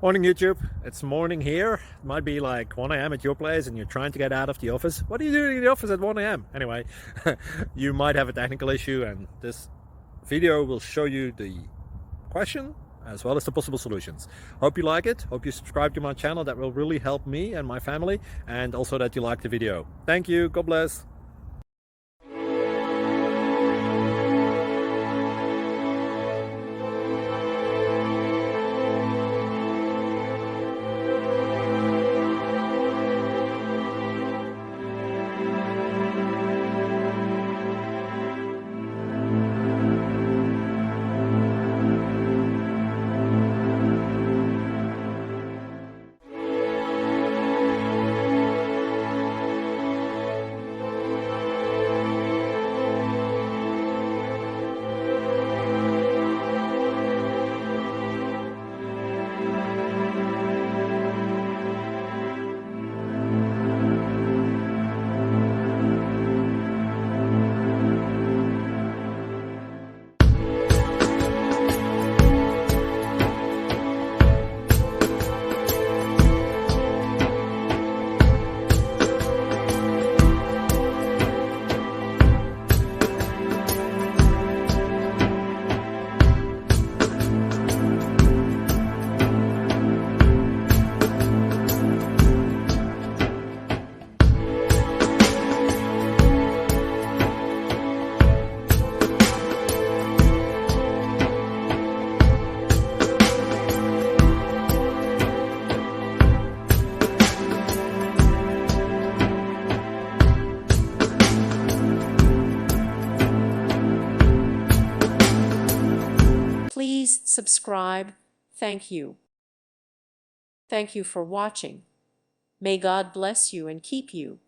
Morning YouTube, it's morning here. It might be like 1 a.m. at your place and you're trying to get out of the office. What are you doing in the office at 1 a.m.? Anyway, you might have a technical issue and this video will show you the question as well as the possible solutions. Hope you like it, hope you subscribe to my channel. That will really help me and my family, and also that you like the video. Thank you, God bless. Please subscribe. Thank you. Thank you for watching. May God bless you and keep you.